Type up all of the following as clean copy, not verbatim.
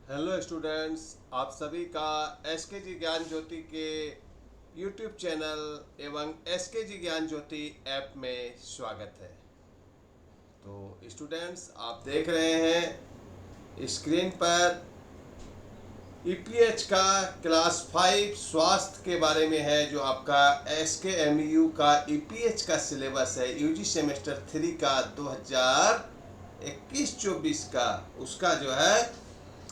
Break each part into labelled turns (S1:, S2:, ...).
S1: Hello students, आप सभी का एसके जी ज्ञान ज्योति के यूट्यूब चैनल एवं एसके जी ज्ञान ज्योति ऐप में स्वागत है। तो स्टूडेंट्स, आप देख रहे हैं स्क्रीन पर ईपीएच का क्लास 5 स्वास्थ्य के बारे में है, जो आपका एसके का ईपीएच का सिलेबस है यूजी सेमेस्टर 3 का 2021-24 का, उसका जो है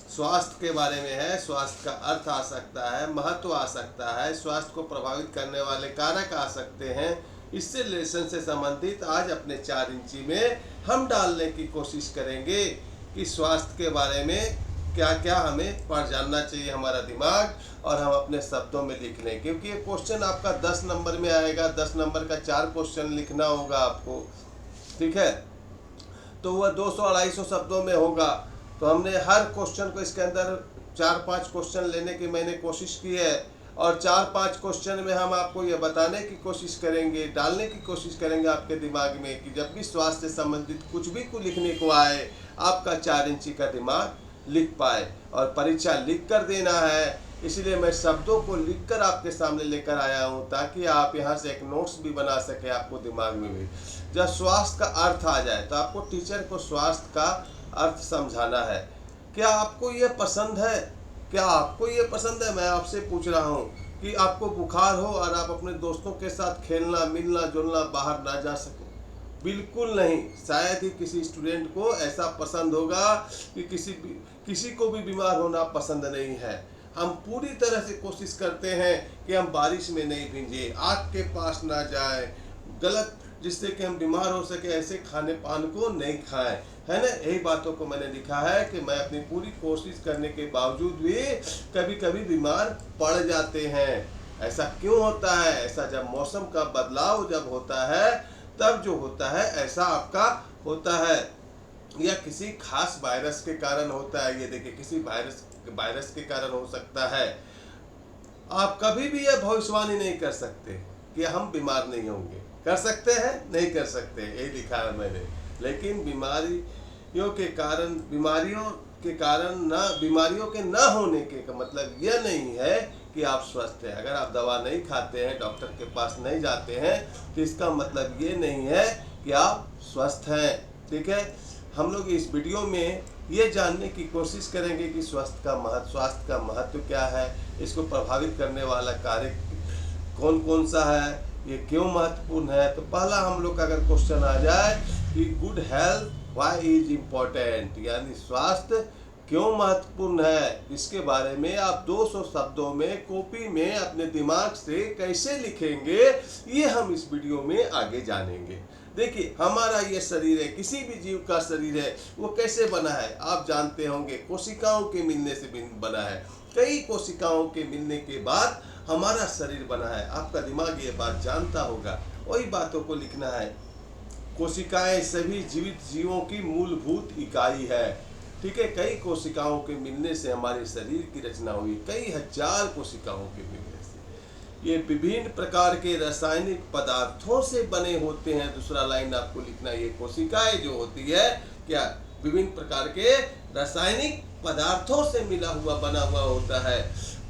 S1: स्वास्थ्य के बारे में है। स्वास्थ्य का अर्थ आ सकता है, महत्व आ सकता है, स्वास्थ्य को प्रभावित करने वाले कारक आ सकते हैं। इससे रिलेशन से संबंधित आज अपने 4 इंची में हम डालने की कोशिश करेंगे कि स्वास्थ्य के बारे में क्या क्या हमें पढ़ जानना चाहिए हमारा दिमाग, और हम अपने शब्दों में लिख लें, क्योंकि ये क्वेश्चन आपका 10 नंबर में आएगा। 10 नंबर का 4 क्वेश्चन लिखना होगा आपको, ठीक है। तो वह 200-250 शब्दों में होगा। तो हमने हर क्वेश्चन को इसके अंदर 4-5 क्वेश्चन लेने की मैंने कोशिश की है, और 4-5 क्वेश्चन में हम आपको ये बताने की कोशिश करेंगे, डालने की कोशिश करेंगे आपके दिमाग में कि जब भी स्वास्थ्य से संबंधित कुछ भी को लिखने को आए, आपका 4 इंची का दिमाग लिख पाए। और परीक्षा लिख कर देना है, इसलिए मैं शब्दों को लिखकर आपके सामने लेकर आया हूँ, ताकि आप यहाँ से एक नोट्स भी बना सके आपको दिमाग में भी। जब स्वास्थ्य का अर्थ आ जाए तो आपको टीचर को स्वास्थ्य का अर्थ समझाना है। क्या आपको ये पसंद है? क्या आपको ये पसंद है? मैं आपसे पूछ रहा हूँ कि आपको बुखार हो और आप अपने दोस्तों के साथ खेलना मिलना जुलना बाहर ना जा सके? बिल्कुल नहीं। शायद ही किसी स्टूडेंट को ऐसा पसंद होगा कि किसी को भी बीमार होना पसंद नहीं है। हम पूरी तरह से कोशिश करते हैं कि हम बारिश में नहीं भींगे, आग के पास ना जाए, गलत जिससे कि हम बीमार हो सके ऐसे खाने पान को नहीं खाएं, है ना। यही बातों को मैंने लिखा है कि मैं अपनी पूरी कोशिश करने के बावजूद भी कभी कभी बीमार पड़ जाते हैं। ऐसा क्यों होता है? ऐसा जब मौसम का बदलाव जब होता है तब जो होता है ऐसा आपका होता है, या किसी खास वायरस के कारण होता है। ये देखिए, किसी वायरस के कारण हो सकता है। आप कभी भी यह भविष्यवाणी नहीं कर सकते कि हम बीमार नहीं होंगे। कर सकते हैं? नहीं कर सकते, यही लिखा है मैंने। लेकिन बीमारियों के ना होने के मतलब यह नहीं है कि आप स्वस्थ हैं। अगर आप दवा नहीं खाते हैं, डॉक्टर के पास नहीं जाते हैं, तो इसका मतलब ये नहीं है कि आप स्वस्थ हैं, ठीक है। हम लोग इस वीडियो में ये जानने की कोशिश करेंगे कि स्वास्थ्य का महत्व क्या है, इसको प्रभावित करने वाला कार्य कौन कौन सा है, ये क्यों महत्वपूर्ण है। तो पहला हम लोग का अगर क्वेश्चन आ जाए कि good health why is important, यानी स्वास्थ्य क्यों महत्वपूर्ण है, इसके बारे में आप 200 शब्दों में कॉपी में अपने दिमाग से कैसे लिखेंगे, ये हम इस वीडियो में आगे जानेंगे। देखिए, हमारा ये शरीर है, किसी भी जीव का शरीर है, वो कैसे बना है आप जानते होंगे। कोशिकाओं के मिलने से बना है। कई कोशिकाओं के मिलने के बाद हमारा शरीर बना है। आपका दिमाग ये बात जानता होगा। वही बातों को लिखना है। कोशिकाएं सभी जीवित जीवों की मूलभूत इकाई है, ठीक है। कई कोशिकाओं के मिलने से हमारे शरीर की रचना हुई, कई हजार कोशिकाओं के मिलने से। ये विभिन्न प्रकार के रासायनिक पदार्थों से बने होते हैं। दूसरा लाइन आपको लिखना है, ये कोशिकाएं जो होती है क्या, विभिन्न प्रकार के रासायनिक पदार्थों से मिला हुआ बना हुआ होता है।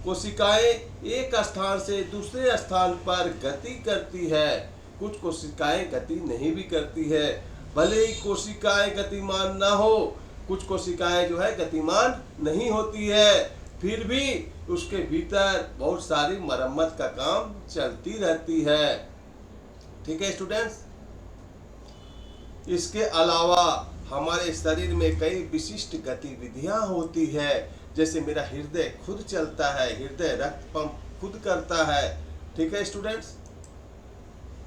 S1: कोशिकाएं एक स्थान से दूसरे स्थान पर गति करती है। कुछ कोशिकाएं गति नहीं भी करती है। भले ही कोशिकाएं गतिमान ना हो, कुछ कोशिकाएं जो है गतिमान नहीं होती है, फिर भी उसके भीतर बहुत सारी मरम्मत का काम चलती रहती है, ठीक है स्टूडेंट्स। इसके अलावा हमारे शरीर में कई विशिष्ट गतिविधियां होती है। जैसे मेरा हृदय खुद चलता है, हृदय रक्त पंप खुद करता है, ठीक है स्टूडेंट्स,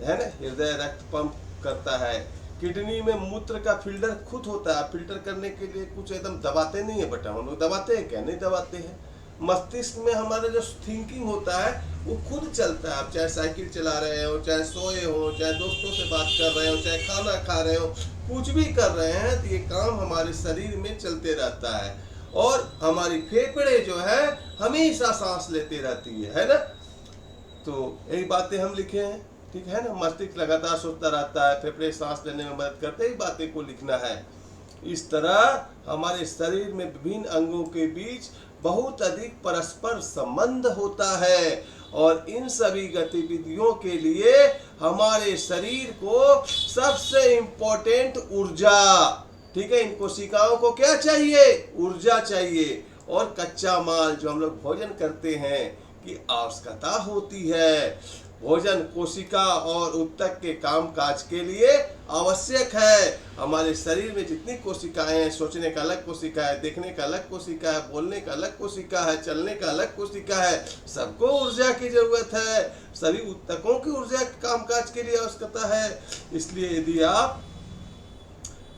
S1: है ना। हृदय रक्त पंप करता है। किडनी में मूत्र का फिल्टर खुद होता है। फिल्टर करने के लिए कुछ एकदम दबाते नहीं है बटन, हम लोग दबाते हैं क्या? नहीं दबाते हैं। मस्तिष्क में हमारा जो थिंकिंग होता है वो खुद चलता है। आप चाहे साइकिल चला रहे हो, चाहे सोए हो, चाहे दोस्तों से बात कर रहे हो, चाहे खाना खा रहे हो, कुछ भी कर रहे हैं, तो ये काम हमारे शरीर में चलते रहता है। और हमारी फेफड़े जो है हमेशा सांस लेते रहती है ना। तो यही बातें हम लिखे हैं, ठीक है ना। मस्तिष्क लगातार सोचता रहता है, फेफड़े सांस लेने में मदद करते ही बातें को लिखना है। इस तरह हमारे शरीर में विभिन्न अंगों के बीच बहुत अधिक परस्पर संबंध होता है और इन सभी गतिविधियों के लिए हमारे शरीर को सबसे इम्पोर्टेंट ऊर्जा, ठीक है, इन कोशिकाओं को क्या चाहिए? ऊर्जा चाहिए। और कच्चा माल जो हम लोग भोजन करते हैं की आवश्यकता होती है। भोजन कोशिका और उत्तक के कामकाज के लिए आवश्यक है। हमारे शरीर में जितनी कोशिकाएं हैं, सोचने का अलग कोशिका है, देखने का अलग कोशिका है, बोलने का अलग कोशिका है, चलने का अलग कोशिका है, सबको ऊर्जा की जरूरत है। सभी उत्तकों की ऊर्जा कामकाज के लिए आवश्यकता है। इसलिए यदि आप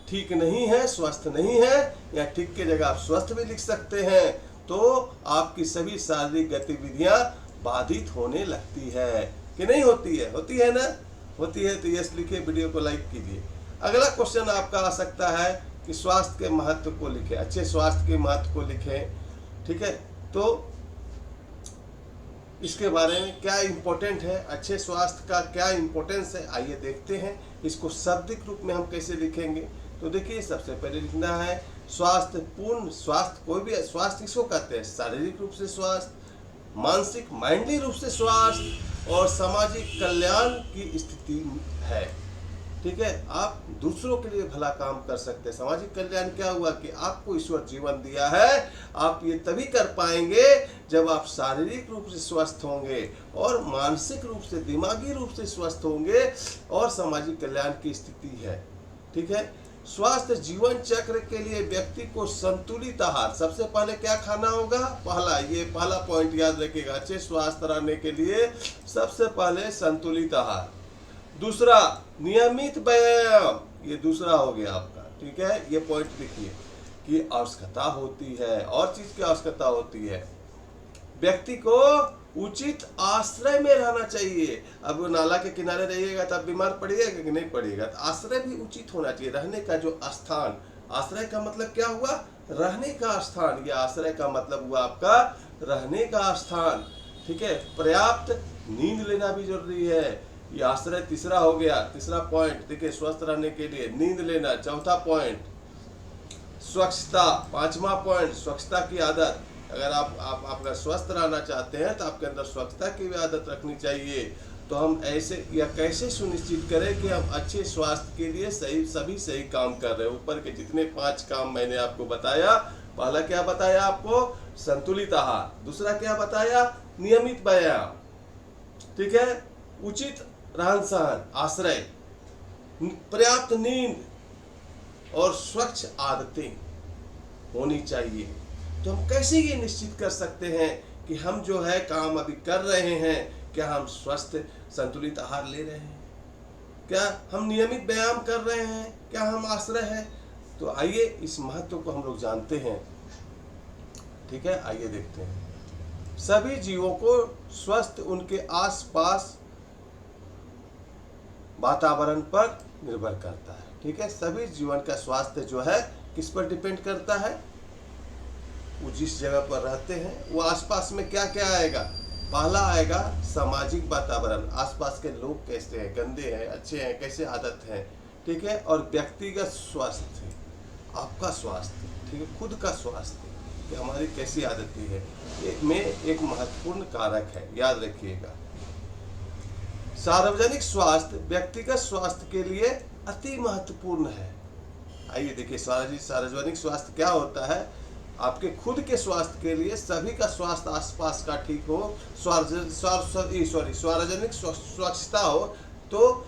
S1: ठीक नहीं है, स्वस्थ नहीं है, या ठीक की जगह आप स्वस्थ भी लिख सकते हैं, तो आपकी सभी शारीरिक गतिविधियां बाधित होने लगती है कि नहीं होती है? होती है ना? होती है तो यस लिखिए, वीडियो को लाइक कीजिए। अगला क्वेश्चन आपका आ सकता है कि स्वास्थ्य के महत्व को लिखें, अच्छे स्वास्थ्य के महत्व को लिखें, ठीक है। तो इसके बारे में क्या इम्पोर्टेंट है, अच्छे स्वास्थ्य का क्या इम्पोर्टेंस है, आइए देखते हैं। इसको शाब्दिक रूप में हम कैसे लिखेंगे? तो देखिए, सबसे पहले लिखना है स्वास्थ्य, पूर्ण स्वास्थ्य। कोई भी स्वास्थ्य किसको कहते हैं? शारीरिक रूप से स्वास्थ्य, मानसिक माइंडली रूप से स्वास्थ्य और सामाजिक कल्याण की स्थिति है, ठीक है। आप दूसरों के लिए भला काम कर सकते हैं। सामाजिक कल्याण क्या हुआ कि आपको ईश्वर जीवन दिया है, आप ये तभी कर पाएंगे जब आप शारीरिक रूप से स्वस्थ होंगे और मानसिक रूप से, दिमागी रूप से स्वस्थ होंगे और सामाजिक कल्याण की स्थिति है, ठीक है। स्वास्थ्य जीवन चक्र के लिए व्यक्ति को संतुलित आहार, सबसे पहले क्या खाना होगा? पहला पॉइंट याद रखिएगा, अच्छे स्वास्थ्य रहने के लिए सबसे पहले संतुलित आहार। दूसरा, नियमित व्यायाम, ये दूसरा हो गया आपका, ठीक है। ये पॉइंट लिखिए कि आवश्यकता होती है। और चीज की आवश्यकता होती है, व्यक्ति को उचित आश्रय में रहना चाहिए। अब नाला के किनारे रहिएगा तब बीमार पड़िएगा कि नहीं पड़िएगा? तो आश्रय भी उचित होना चाहिए, रहने का जो स्थान। आश्रय का मतलब क्या हुआ? रहने का स्थान। या आश्रय का मतलब हुआ आपका रहने का स्थान, ठीक है। पर्याप्त नींद लेना भी जरूरी है। ये आश्रय तीसरा हो गया, तीसरा पॉइंट। देखिए, स्वस्थ रहने के लिए नींद लेना। चौथा पॉइंट स्वच्छता। पांचवा पॉइंट स्वच्छता की आदत। अगर आप अगर स्वस्थ रहना चाहते हैं तो आपके अंदर स्वच्छता की भी आदत रखनी चाहिए। तो हम ऐसे या कैसे सुनिश्चित करें कि हम अच्छे स्वास्थ्य के लिए सभी काम कर रहे हैं? ऊपर के जितने 5 काम मैंने आपको बताया, पहला क्या बताया आपको? संतुलित आहार। दूसरा क्या बताया? नियमित व्यायाम, ठीक है। उचित रहन सहन, आश्रय, पर्याप्त नींद और स्वच्छ आदतें होनी चाहिए। तो हम कैसे ये निश्चित कर सकते हैं कि हम जो है काम अभी कर रहे हैं, क्या हम स्वस्थ संतुलित आहार ले रहे हैं, क्या हम नियमित व्यायाम कर रहे हैं, क्या हम आश्रय है? तो आइए इस महत्व को हम लोग जानते हैं, ठीक है। आइए देखते हैं। सभी जीवों को स्वस्थ उनके आसपास वातावरण पर निर्भर करता है, ठीक है। सभी जीवन का स्वास्थ्य जो है किस पर डिपेंड करता है? वो जिस जगह पर रहते हैं वो आसपास में क्या क्या आएगा? पहला आएगा सामाजिक वातावरण, आसपास के लोग कैसे हैं, गंदे हैं, अच्छे हैं, कैसे आदत है, ठीक है। और व्यक्तिगत स्वास्थ्य, आपका स्वास्थ्य, ठीक है, खुद का स्वास्थ्य कि हमारी कैसी आदतें है, में एक महत्वपूर्ण कारक है, याद रखिएगा। सार्वजनिक स्वास्थ्य व्यक्तिगत स्वास्थ्य के लिए अति महत्वपूर्ण है। आइए देखिए, सार्वजनिक स्वास्थ्य क्या होता है? आपके खुद के स्वास्थ्य के लिए, सभी का स्वास्थ्य आसपास का ठीक हो, सार्वजनिक स्वच्छता हो, तो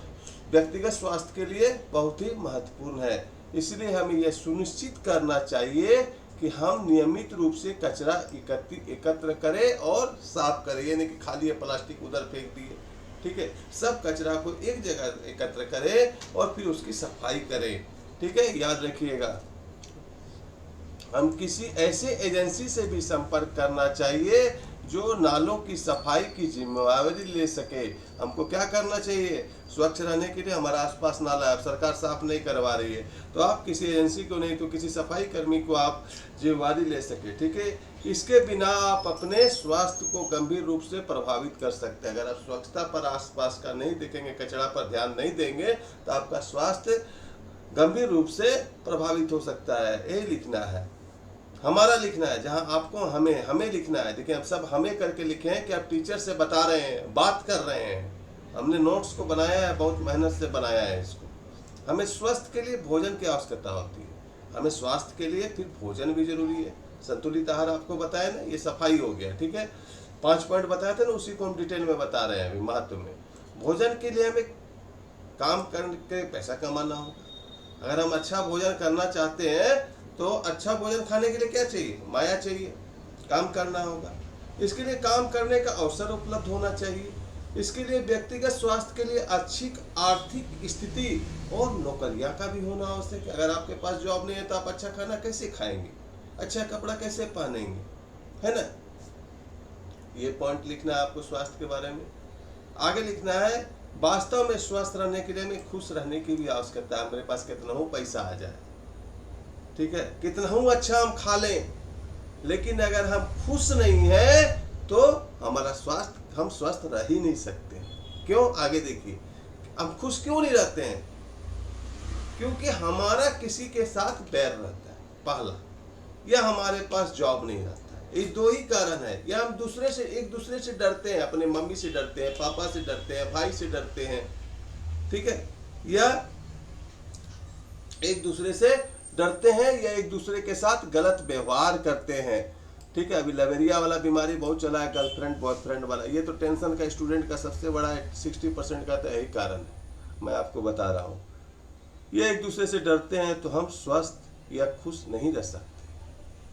S1: व्यक्तिगत स्वास्थ्य के लिए बहुत ही महत्वपूर्ण है। इसलिए हमें यह सुनिश्चित करना चाहिए कि हम नियमित रूप से कचरा एकत्र करें और साफ करें, यानी कि खाली प्लास्टिक उधर फेंक दिए, ठीक है। सब कचरा को एक जगह एकत्र करें और फिर उसकी सफाई करें, ठीक है। याद रखिएगा, हम किसी ऐसे एजेंसी से भी संपर्क करना चाहिए जो नालों की सफाई की जिम्मेदारी ले सके। हमको क्या करना चाहिए? स्वच्छ रहने के लिए हमारा आसपास नाला है, सरकार साफ नहीं करवा रही है, तो आप किसी एजेंसी को नहीं तो किसी सफाई कर्मी को आप जिम्मेदारी ले सके, ठीक है। इसके बिना आप अपने स्वास्थ्य को गंभीर रूप से प्रभावित कर सकते हैं। अगर आप स्वच्छता पर आसपास का नहीं देखेंगे, कचरा पर ध्यान नहीं देंगे, तो आपका स्वास्थ्य गंभीर रूप से प्रभावित हो सकता है। यही लिखना है, हमारा लिखना है। जहां आपको हमें हमें लिखना है। देखिए हम सब हमें करके लिखे हैं कि आप टीचर से बता रहे हैं, बात कर रहे हैं। हमने नोट्स को बनाया है, बहुत मेहनत से बनाया है इसको। हमें स्वास्थ्य के लिए भोजन की आवश्यकता होती है। हमें स्वास्थ्य के लिए फिर भोजन भी जरूरी है। संतुलित आहार आपको बताया ना, ये सफाई हो गया, ठीक है। 5 पॉइंट बताए थे ना, उसी को हम डिटेल में बता रहे हैं अभी महत्व में। भोजन के लिए हमें काम करके पैसा कमाना होगा। अगर हम अच्छा भोजन करना चाहते हैं तो अच्छा भोजन खाने के लिए क्या चाहिए? माया चाहिए, काम करना होगा। इसके लिए काम करने का अवसर उपलब्ध होना चाहिए। इसके लिए व्यक्तिगत स्वास्थ्य के लिए अच्छी आर्थिक स्थिति और नौकरियां का भी होना आवश्यक है। अगर आपके पास जॉब नहीं है तो आप अच्छा खाना कैसे खाएंगे, अच्छा कपड़ा कैसे पहनेंगे, है ना। ये पॉइंट लिखना है आपको स्वास्थ्य के बारे में। आगे लिखना है, वास्तव में स्वस्थ रहने के लिए हमें खुश रहने की भी आवश्यकता है। मेरे पास कितना हो पैसा आ जाए, ठीक है, कितना हूँ अच्छा हम खा लें, लेकिन अगर हम खुश नहीं है तो हमारा स्वास्थ्य, हम स्वस्थ रह ही नहीं सकते। क्यों? आगे देखिए, हम खुश क्यों नहीं रहते हैं? क्योंकि हमारा किसी के साथ बैर रहता है, पहला, या हमारे पास जॉब नहीं रहता है। ये दो ही कारण है। या हम दूसरे से, एक दूसरे से डरते हैं, अपने मम्मी से डरते हैं, पापा से डरते हैं, भाई से डरते हैं, ठीक है, या एक दूसरे से डरते हैं, या एक दूसरे के साथ गलत व्यवहार करते हैं, ठीक है। अभी लवेरिया वाला बीमारी बहुत चला है, गर्लफ्रेंड बॉयफ्रेंड वाला। ये तो टेंशन का स्टूडेंट का सबसे बड़ा 60% का तो यही कारण है, मैं आपको बता रहा हूँ। ये एक दूसरे से डरते हैं तो हम स्वस्थ या खुश नहीं रह सकते।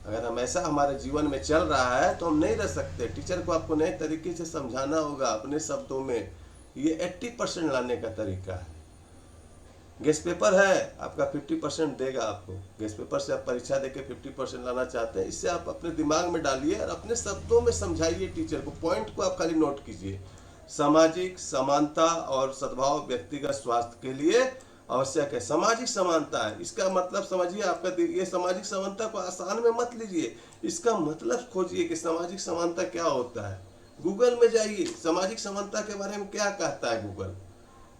S1: अगर हम ऐसा हमारे जीवन में चल रहा है तो हम नहीं रह सकते। टीचर को आपको नए तरीके से समझाना होगा अपने शब्दों में। ये 80% लाने का तरीका है। गेस्ट पेपर है आपका, 50% देगा आपको। गेस्ट पेपर से आप परीक्षा देके 50% लाना चाहते हैं। इससे आप अपने दिमाग में डालिए और अपने शब्दों में समझाइए टीचर को। पॉइंट को आप खाली नोट कीजिए। सामाजिक समानता और सद्भाव व्यक्तिगत स्वास्थ्य के लिए आवश्यक है। सामाजिक समानता है, इसका मतलब समझिए आपका। ये सामाजिक समानता को आसान में मत लीजिए, इसका मतलब खोजिए कि सामाजिक समानता क्या होता है। गूगल में जाइए, सामाजिक समानता के बारे में क्या कहता है गूगल।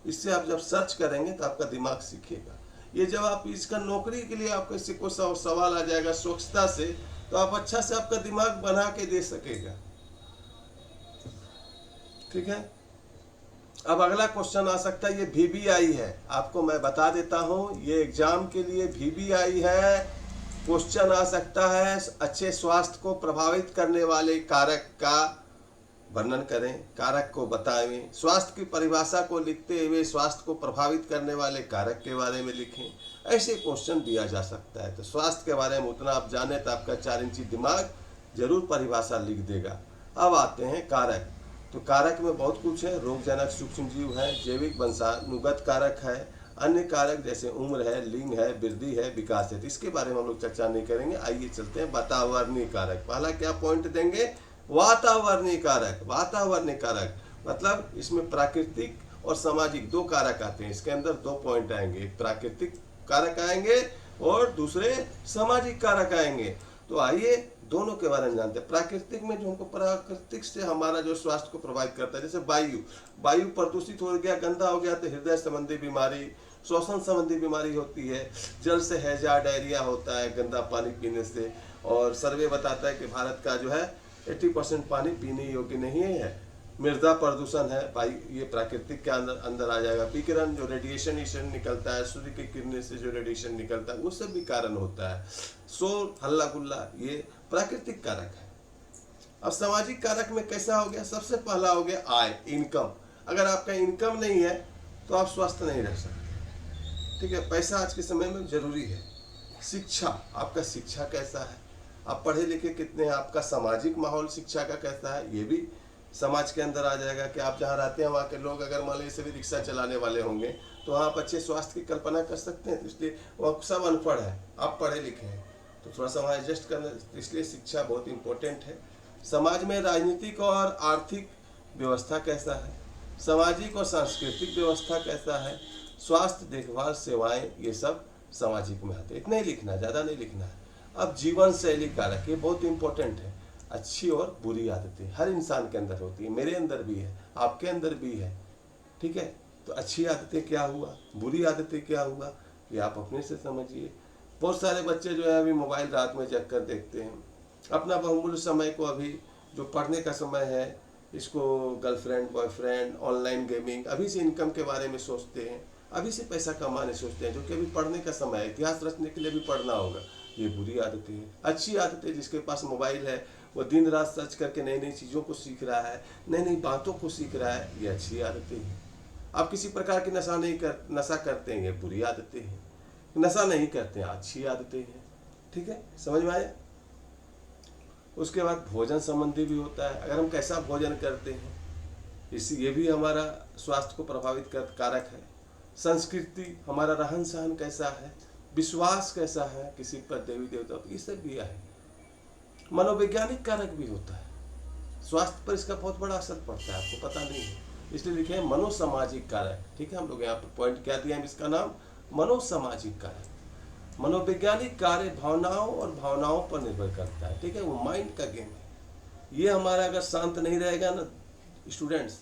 S1: इससे आप जब सर्च करेंगे तो आपका दिमाग सीखेगा। ये जब आप इसका नौकरी के लिए आपको किसी को सवाल आ जाएगा स्वच्छता से, तो आप अच्छा से आपका दिमाग बना के दे सकेगा, ठीक है। अब अगला क्वेश्चन आ सकता है, ये VBI है, आपको मैं बता देता हूँ। ये एग्जाम के लिए VBI है। क्वेश्चन आ सकता है, अच्छे स्वास्थ्य को प्रभावित करने वाले कारक का वर्णन करें, कारक को बताएं। स्वास्थ्य की परिभाषा को लिखते हुए स्वास्थ्य को प्रभावित करने वाले कारक के बारे में लिखें। ऐसे क्वेश्चन दिया जा सकता है। तो स्वास्थ्य के बारे में उतना आप जाने तो आपका 4 इंची दिमाग जरूर परिभाषा लिख देगा। अब आते हैं कारक। तो कारक में बहुत कुछ है। रोगजनक सूक्ष्म जीव है, जैविक वंशानुगत कारक है, अन्य कारक जैसे उम्र है, लिंग है, वृद्धि है, विकास है। तो इसके बारे में हम लोग चर्चा नहीं करेंगे। आइए चलते हैं वातावरणीय कारक। पहला क्या पॉइंट देंगे? वातावरणीय कारक। वातावरणीय कारक मतलब इसमें प्राकृतिक और सामाजिक 2 कारक आते हैं। इसके अंदर 2 पॉइंट आएंगे, एक प्राकृतिक कारक आएंगे और दूसरे सामाजिक कारक आएंगे। तो आइए दोनों के बारे में जानते हैं। प्राकृतिक में जो हमको, प्राकृतिक से हमारा जो स्वास्थ्य को प्रभावित करता है, जैसे वायु प्रदूषित हो गया, गंदा हो गया तो हृदय संबंधी बीमारी, श्वसन संबंधी बीमारी होती है। जल से हैजा, डायरिया होता है गंदा पानी पीने से। और सर्वे बताता है कि भारत का जो है 80% पानी पीने योग्य नहीं है। मृदा प्रदूषण है भाई, ये प्राकृतिक के अंदर आ जाएगा। विकिरण जो रेडिएशन निकलता है, सूर्य की किरणें से जो रेडिएशन निकलता है, वो सब भी कारण होता है। शोर, हल्ला गुल्ला, ये प्राकृतिक कारक है। अब सामाजिक कारक में कैसा हो गया? सबसे पहला हो गया आय, इनकम। अगर आपका इनकम नहीं है तो आप स्वस्थ नहीं रह सकते, ठीक है। पैसा आज के समय में जरूरी है। शिक्षा, आपका शिक्षा कैसा है, आप पढ़े लिखे कितने हैं, आपका सामाजिक माहौल शिक्षा का कैसा है, ये भी समाज के अंदर आ जाएगा। कि आप जहाँ रहते हैं वहाँ के लोग अगर मान लीजिए सभी रिक्शा चलाने वाले होंगे तो वहाँ आप अच्छे स्वास्थ्य की कल्पना कर सकते हैं। तो इसलिए वह सब अनपढ़ है, आप पढ़े लिखे हैं, तो थोड़ा सा वहाँ एडजस्ट करना। इसलिए शिक्षा बहुत इंपॉर्टेंट है। समाज में राजनीतिक और आर्थिक व्यवस्था कैसा है, सामाजिक और सांस्कृतिक व्यवस्था कैसा है, स्वास्थ्य देखभाल सेवाएं, ये सब सामाजिक में आते हैं। इतना ही लिखना है, ज़्यादा नहीं लिखना है। अब जीवन शैली कारक, ये बहुत इंपॉर्टेंट है। अच्छी और बुरी आदतें हर इंसान के अंदर होती है, मेरे अंदर भी है, आपके अंदर भी है, ठीक है। तो अच्छी आदतें क्या हुआ, बुरी आदतें क्या हुआ, ये आप अपने से समझिए। बहुत सारे बच्चे जो है अभी मोबाइल रात में जग कर देखते हैं, अपना बहुमूल्य समय को, अभी जो पढ़ने का समय है इसको गर्लफ्रेंड बॉयफ्रेंड ऑनलाइन गेमिंग, अभी से इनकम के बारे में सोचते हैं, अभी से पैसा कमाने सोचते हैं, जो कि अभी पढ़ने का समय है, इतिहास रचने के लिए भी पढ़ना होगा। ये बुरी आदतें हैं। अच्छी आदतें, जिसके पास मोबाइल है वो दिन रात सर्च करके नई नई चीज़ों को सीख रहा है, नई नई बातों को सीख रहा है, ये अच्छी आदतें हैं। आप किसी प्रकार की नशा करते हैं, ये बुरी आदतें हैं। नशा नहीं करते हैं, अच्छी आदतें हैं। ठीक है, समझ में आया। उसके बाद भोजन संबंधी भी होता है, अगर हम कैसा भोजन करते हैं ये भी हमारा स्वास्थ्य को प्रभावित कारक है। संस्कृति, हमारा रहन सहन कैसा है, विश्वास कैसा है किसी पर, देवी देवता, ये सब भी है। मनोवैज्ञानिक कारक भी होता है, स्वास्थ्य पर इसका बहुत बड़ा असर पड़ता है, आपको पता नहीं है, इसलिए लिखे हैं मनोसामाजिक कारक। ठीक है, हम लोग यहाँ पर पॉइंट क्या दिया है, इसका नाम मनोसामाजिक कारक। मनोवैज्ञानिक कार्य भावनाओं और भावनाओं पर निर्भर करता है। ठीक है, वो माइंड का गेम है। ये हमारा अगर शांत नहीं रहेगा ना स्टूडेंट्स,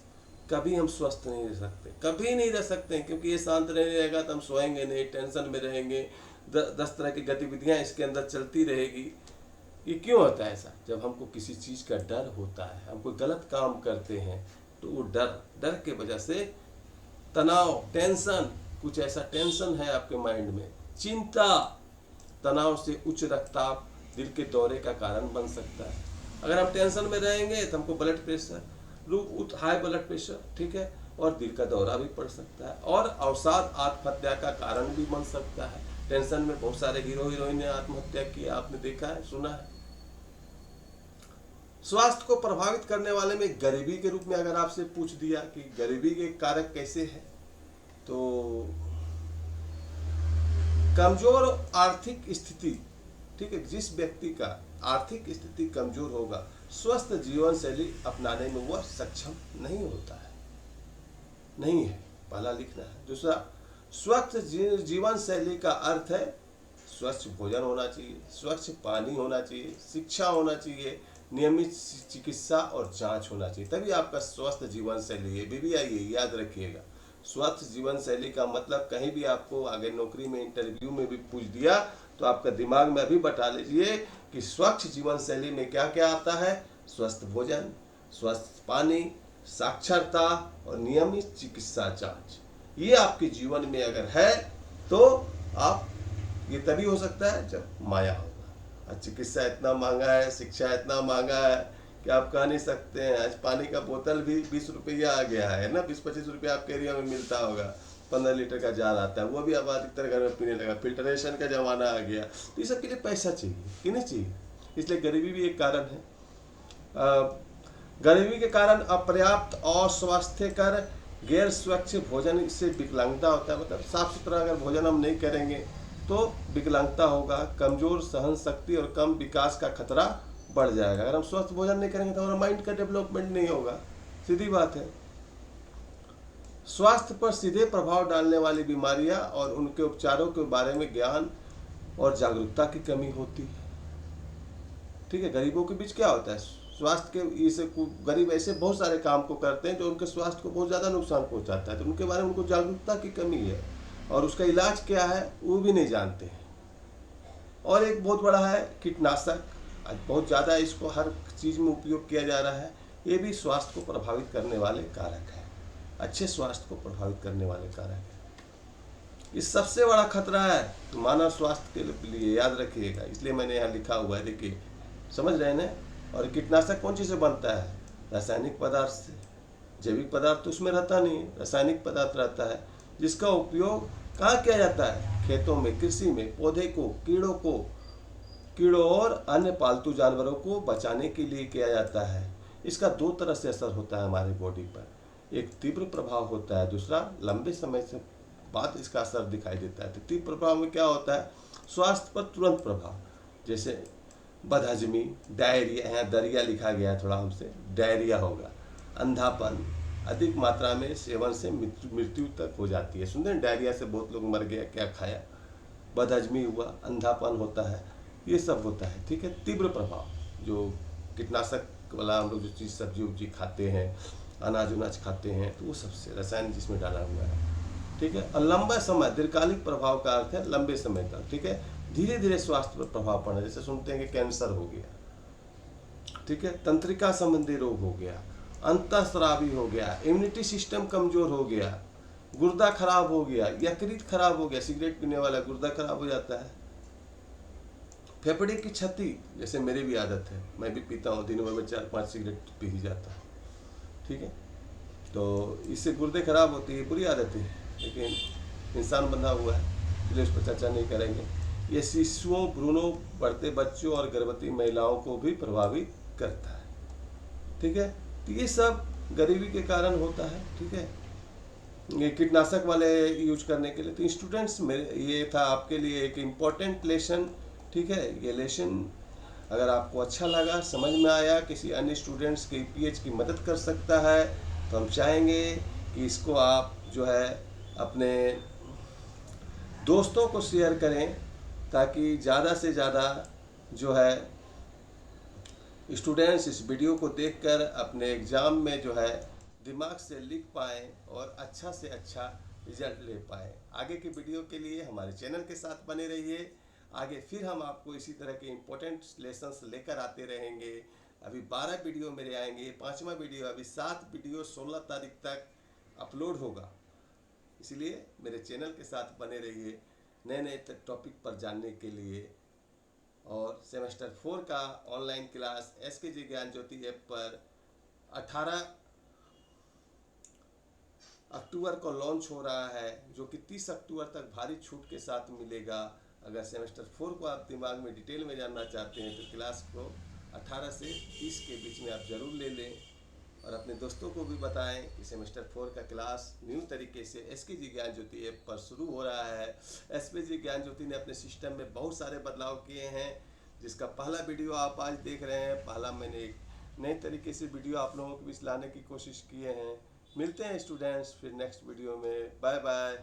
S1: कभी हम स्वस्थ नहीं रह सकते, कभी नहीं रह सकते हैं, क्योंकि ये शांत नहीं रहेगा तो हम सोएंगे नहीं, टेंशन में रहेंगे, 10 तरह की गतिविधियां इसके अंदर चलती रहेगी। ये क्यों होता है ऐसा? जब हमको किसी चीज़ का डर होता है, हम कोई गलत काम करते हैं तो वो डर के वजह से तनाव, टेंशन, कुछ ऐसा टेंशन है आपके माइंड में, चिंता, तनाव से उच्च रक्तचाप दिल के दौरे का कारण बन सकता है। अगर हम टेंशन में रहेंगे तो हमको blood pressure, high blood pressure, ठीक है, और दिल का दौरा भी पड़ सकता है, और अवसाद आत्महत्या का कारण भी बन सकता है। टेंशन में बहुत सारे हीरो हीरोइन ने आत्महत्या की, आपने देखा है, सुना है। स्वास्थ्य को प्रभावित करने वाले में गरीबी के रूप में अगर आपसे पूछ दिया कि गरीबी के कारक कैसे है, तो कमजोर आर्थिक स्थिति, ठीक है, जिस व्यक्ति का आर्थिक स्थिति कमजोर होगा, स्वस्थ जीवन शैली अपनाने में वह सक्षम नहीं होता है, नहीं है, पहला लिखना है। दूसरा, स्वस्थ जीवन शैली का अर्थ है स्वच्छ भोजन होना चाहिए, स्वच्छ पानी होना चाहिए, शिक्षा होना चाहिए, नियमित चिकित्सा और जांच होना चाहिए, तभी आपका स्वस्थ जीवन शैली है। बीबी आइए, याद रखिएगा, स्वस्थ जीवन शैली का मतलब कहीं भी आपको आगे नौकरी में, इंटरव्यू में भी पूछ दिया तो आपका दिमाग में अभी बता लीजिए कि स्वच्छ जीवन शैली में क्या क्या आता है। स्वस्थ भोजन, स्वस्थ पानी, साक्षरता और नियमित चिकित्सा जांच। ये आपके जीवन में अगर है तो आप, ये तभी हो सकता है जब माया होगा। और चिकित्सा इतना महंगा है, शिक्षा इतना महंगा है कि आप कह नहीं सकते हैं। आज पानी का बोतल भी 20 रुपया आ गया है ना, 20-25 रुपया आपके एरिया में मिलता होगा। 15 लीटर का जार आता है, वो भी अब अधिकतर घर में पीने लगा। फिल्टरेशन का जमाना आ गया, तो ये सब के लिए पैसा चाहिए कि नहीं चाहिए। इसलिए गरीबी भी एक कारण है। गरीबी के कारण अपर्याप्त और स्वास्थ्यकर गैर स्वच्छ भोजन से विकलांगता होता है। मतलब साफ सुथरा अगर भोजन हम नहीं करेंगे तो विकलांगता होगा, कमजोर सहन शक्ति और कम विकास का खतरा बढ़ जाएगा। अगर हम स्वस्थ भोजन नहीं करेंगे तो हमारा माइंड का डेवलपमेंट नहीं होगा, सीधी बात है। स्वास्थ्य पर सीधे प्रभाव डालने वाली बीमारियां और उनके उपचारों के बारे में ज्ञान और जागरूकता की कमी होती है। ठीक है, गरीबों के बीच क्या होता है, स्वास्थ्य के इसे गरीब ऐसे बहुत सारे काम को करते हैं जो उनके स्वास्थ्य को बहुत ज़्यादा नुकसान पहुंचाता है, तो उनके बारे में उनको जागरूकता की कमी है, और उसका इलाज क्या है वो भी नहीं जानते हैं। और एक बहुत बड़ा है कीटनाशक, आज बहुत ज़्यादा इसको हर चीज़ में उपयोग किया जा रहा है, ये भी स्वास्थ्य को प्रभावित करने वाले कारक है, अच्छे स्वास्थ्य को प्रभावित करने वाले कारक है। इस सबसे बड़ा खतरा है मानव स्वास्थ्य के लिए, याद रखिएगा। इसलिए मैंने यहाँ लिखा हुआ है, देखिए, समझ रहे हैं ना। और कीटनाशक कौन चीज़ से बनता है? रासायनिक पदार्थ से। जैविक पदार्थ तो उसमें रहता नहीं है, रासायनिक पदार्थ रहता है, जिसका उपयोग कहाँ किया जाता है? खेतों में, कृषि में, पौधे को, कीड़ों और अन्य पालतू जानवरों को बचाने के लिए किया जाता है। इसका 2 तरह से असर होता है हमारी बॉडी पर, एक तीव्र प्रभाव होता है, दूसरा लंबे समय से बाद इसका असर दिखाई देता है। तो तीव्र प्रभाव में क्या होता है? स्वास्थ्य पर तुरंत प्रभाव, जैसे बदहजमी, डायरिया, यहाँ दरिया लिखा गया है थोड़ा हमसे, डायरिया होगा, अंधापन, अधिक मात्रा में सेवन से मृत्यु तक हो जाती है। सुनते हैं डायरिया से बहुत लोग मर गया, क्या खाया, बदहजमी हुआ, अंधापन होता है, ये सब होता है। ठीक है, तीव्र प्रभाव, जो कीटनाशक वाला हम लोग जो चीज़ सब्जी उब्जी खाते हैं, अनाज उनाज खाते हैं, तो वो सबसे रसायन जिसमें डाला हुआ है। ठीक है। और लंबा समय, दीर्घकालिक प्रभाव का अर्थ है लंबे समय का, ठीक है। धीरे धीरे स्वास्थ्य पर प्रभाव पड़ना, जैसे सुनते हैं कि कैंसर हो गया, ठीक है, तंत्रिका संबंधी रोग हो गया, अंतःस्रावी हो गया, इम्यूनिटी सिस्टम कमजोर हो गया, गुर्दा खराब हो गया, यकृत खराब हो गया, सिगरेट पीने वाला गुर्दा खराब हो जाता है, फेफड़े की क्षति, जैसे मेरी भी आदत है, मैं भी पीता हूँ, दिन भर में 4-5 सिगरेट पी ही जाता हूँ, ठीक है। तो इससे गुर्दे खराब होती है, बुरी आदत है, लेकिन इंसान बंधा हुआ है, इसलिए उस पर चर्चा नहीं करेंगे। ये शिशुओं, भ्रूणों, बढ़ते बच्चों और गर्भवती महिलाओं को भी प्रभावित करता है, ठीक है। तो ये सब गरीबी के कारण होता है, ठीक है। ये कीटनाशक वाले यूज करने के लिए, तो स्टूडेंट्स मेरे, ये था आपके लिए एक इम्पोर्टेंट लेसन, ठीक है। ये लेसन अगर आपको अच्छा लगा, समझ में आया, किसी अन्य स्टूडेंट्स के पीएच की मदद कर सकता है, तो हम चाहेंगे कि इसको आप जो है अपने दोस्तों को शेयर करें, ताकि ज़्यादा से ज़्यादा जो है स्टूडेंट्स इस वीडियो को देखकर अपने एग्ज़ाम में जो है दिमाग से लिख पाएँ और अच्छा से अच्छा रिजल्ट ले पाएँ। आगे की वीडियो के लिए हमारे चैनल के साथ बने रहिए। आगे फिर हम आपको इसी तरह के इम्पोर्टेंट लेसन्स लेकर आते रहेंगे। अभी 12 वीडियो मेरे आएंगे, 5वां वीडियो, अभी 7 वीडियो 16 तारीख तक अपलोड होगा, इसलिए मेरे चैनल के साथ बने रहिए नए नए टॉपिक पर जानने के लिए। और सेमेस्टर 4 का ऑनलाइन क्लास एसकेजी ज्ञान ज्योति ऐप पर 18 अक्टूबर को लॉन्च हो रहा है, जो कि 30 अक्टूबर तक भारी छूट के साथ मिलेगा। अगर सेमेस्टर 4 को आप दिमाग में डिटेल में जानना चाहते हैं तो क्लास को 18 से 30 के बीच में आप ज़रूर ले लें, और अपने दोस्तों को भी बताएं कि सेमेस्टर 4 का क्लास न्यू तरीके से एसकेजी ज्ञान ज्योति ऐप पर शुरू हो रहा है। एसकेजी ज्ञान ज्योति ने अपने सिस्टम में बहुत सारे बदलाव किए हैं, जिसका पहला वीडियो आप आज देख रहे हैं। पहला मैंने एक नए तरीके से वीडियो आप लोगों के बीच लाने की कोशिश किए हैं। मिलते हैं स्टूडेंट्स फिर नेक्स्ट वीडियो में। Bye bye.